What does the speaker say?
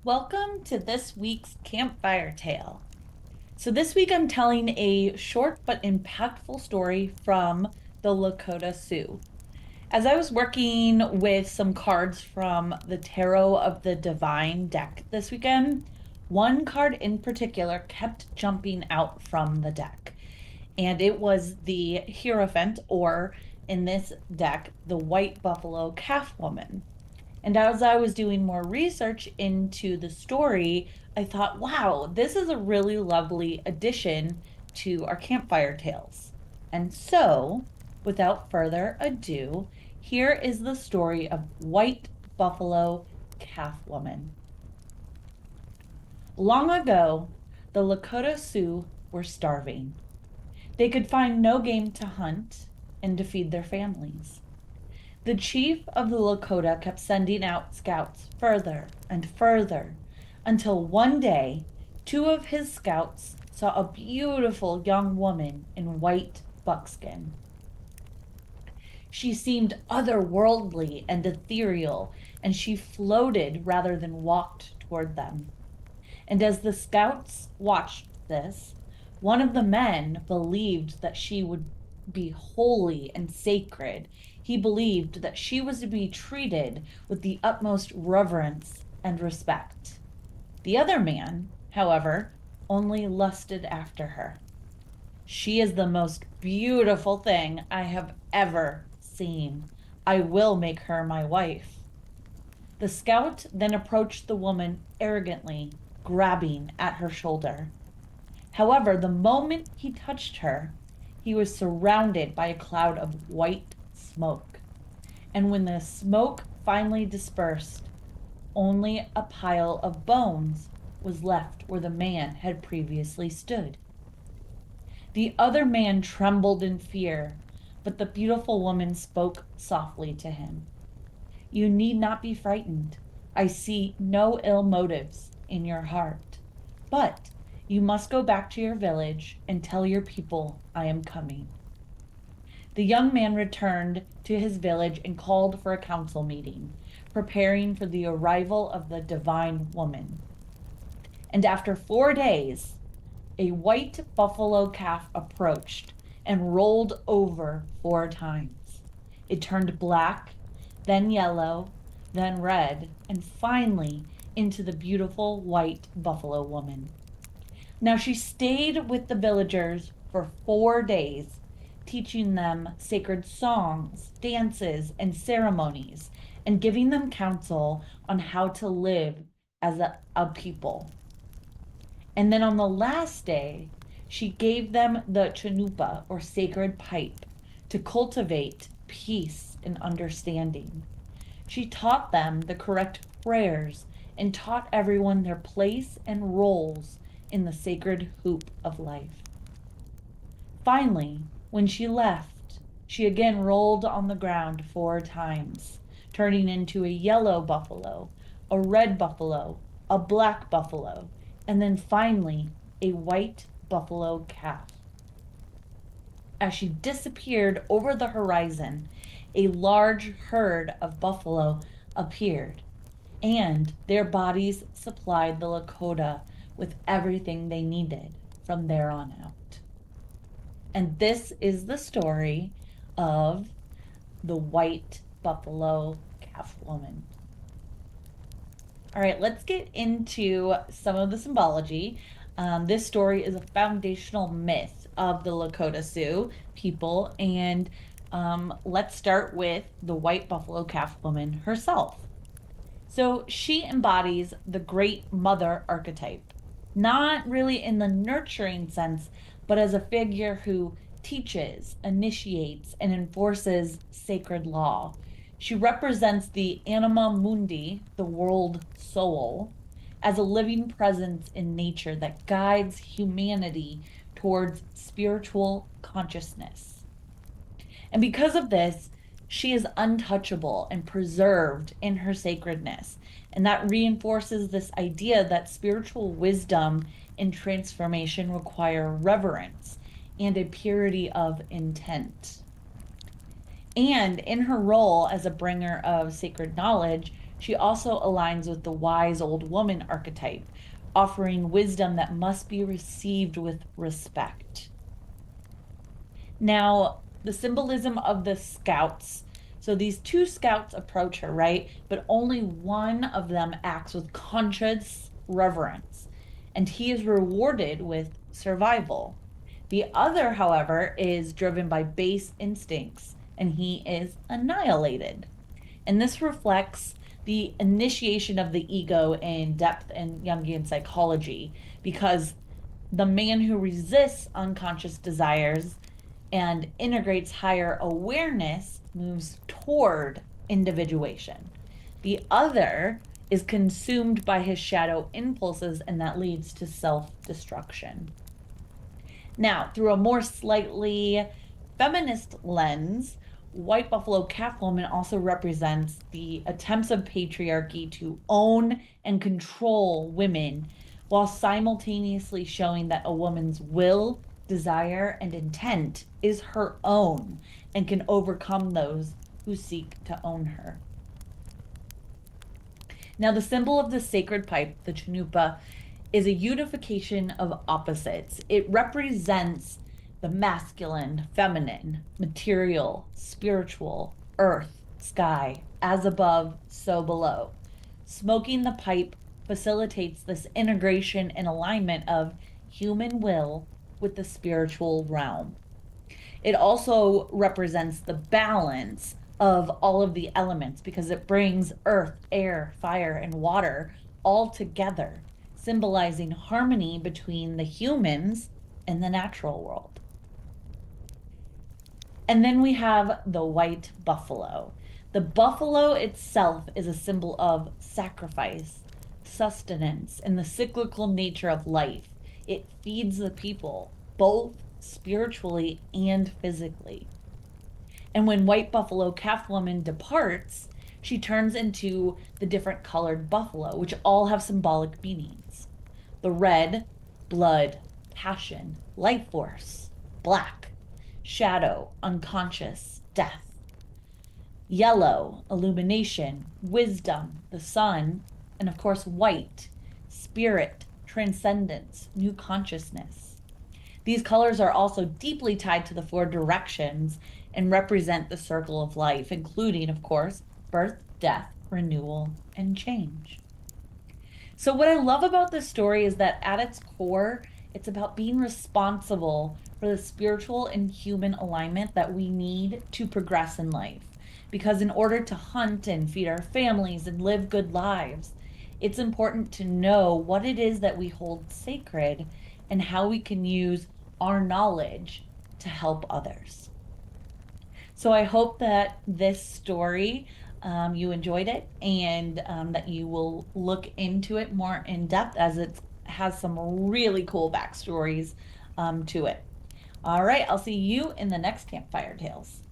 Welcome to this week's campfire tale. So, this week I'm telling a short but impactful story from the Lakota Sioux. As I was working with some cards from the Tarot of the Divine deck this weekend, one card in particular kept jumping out from the deck, and it was the Hierophant, or in this deck, the White Buffalo Calf Woman. And as I was doing more research into the story, I thought, wow, this is a really lovely addition to our campfire tales. And so, without further ado, here is the story of White Buffalo Calf Woman. Long ago, the Lakota Sioux were starving. They could find no game to hunt and to feed their families. The chief of the Lakota kept sending out scouts further and further until one day, two of his scouts saw a beautiful young woman in white buckskin. She seemed otherworldly and ethereal, and she floated rather than walked toward them. And as the scouts watched this, one of the men believed that she would be holy and sacred. He believed that she was to be treated with the utmost reverence and respect. The other man, however, only lusted after her. She is the most beautiful thing I have ever seen. I will make her my wife. The scout then approached the woman arrogantly, grabbing at her shoulder. However, the moment he touched her, he was surrounded by a cloud of white smoke. And when the smoke finally dispersed, only a pile of bones was left where the man had previously stood. The other man trembled in fear, but the beautiful woman spoke softly to him. You need not be frightened. I see no ill motives in your heart. But you must go back to your village and tell your people I am coming. The young man returned to his village and called for a council meeting, preparing for the arrival of the divine woman. And after 4 days, a white buffalo calf approached and rolled over 4 times. It turned black, then yellow, then red, and finally into the beautiful white buffalo woman. Now she stayed with the villagers for 4 days, teaching them sacred songs, dances, and ceremonies, and giving them counsel on how to live as a people. And then on the last day, she gave them the chanupa, or sacred pipe, to cultivate peace and understanding. She taught them the correct prayers and taught everyone their place and roles in the sacred hoop of life. Finally, when she left, she again rolled on the ground 4 times, turning into a yellow buffalo, a red buffalo, a black buffalo, and then finally a white buffalo calf. As she disappeared over the horizon, a large herd of buffalo appeared, and their bodies supplied the Lakota with everything they needed from there on out. And this is the story of the white buffalo calf woman. All right, let's get into some of the symbology. This story is a foundational myth of the Lakota Sioux people, and let's start with the white buffalo calf woman herself. So she embodies the great mother archetype, not really in the nurturing sense, but as a figure who teaches, initiates, and enforces sacred law. She represents the anima mundi, the world soul, as a living presence in nature that guides humanity towards spiritual consciousness. And because of this, she is untouchable and preserved in her sacredness. And that reinforces this idea that spiritual wisdom and transformation require reverence and a purity of intent. And in her role as a bringer of sacred knowledge, She also aligns with the wise old woman archetype, offering wisdom that must be received with respect. Now, the symbolism of the scouts. So these two scouts approach her, right? But only one of them acts with conscious reverence, and he is rewarded with survival. The other, however, is driven by base instincts, and he is annihilated. And this reflects the initiation of the ego in depth and Jungian psychology, because the man who resists unconscious desires and integrates higher awareness moves toward individuation. The other is consumed by his shadow impulses, and that leads to self destruction. Now, through a more slightly feminist lens, White Buffalo Calf Woman also represents the attempts of patriarchy to own and control women while simultaneously showing that a woman's will, desire, and intent is her own and can overcome those who seek to own her. Now, the symbol of the sacred pipe, the chanupa, is a unification of opposites. It represents the masculine, feminine, material, spiritual, earth, sky, as above, so below. Smoking the pipe facilitates this integration and alignment of human will with the spiritual realm. It also represents the balance of all of the elements because it brings earth, air, fire, and water all together, symbolizing harmony between the humans and the natural world. And then we have the white buffalo. The buffalo itself is a symbol of sacrifice, sustenance, and the cyclical nature of life. It feeds the people, both spiritually and physically. And when White Buffalo Calf Woman departs, she turns into the different colored buffalo, which all have symbolic meanings. The red, blood, passion, life force; black, shadow, unconscious, death; yellow, illumination, wisdom, the sun; and of course, white, spirit, transcendence, new consciousness. These colors are also deeply tied to the four directions and represent the circle of life, including, of course, birth, death, renewal, and change. So, what I love about this story is that at its core, it's about being responsible for the spiritual and human alignment that we need to progress in life. Because in order to hunt and feed our families and live good lives, it's important to know what it is that we hold sacred and how we can use our knowledge to help others. So I hope that this story, you enjoyed it, and that you will look into it more in depth as it has some really cool backstories to it. All right, I'll see you in the next Campfire Tales.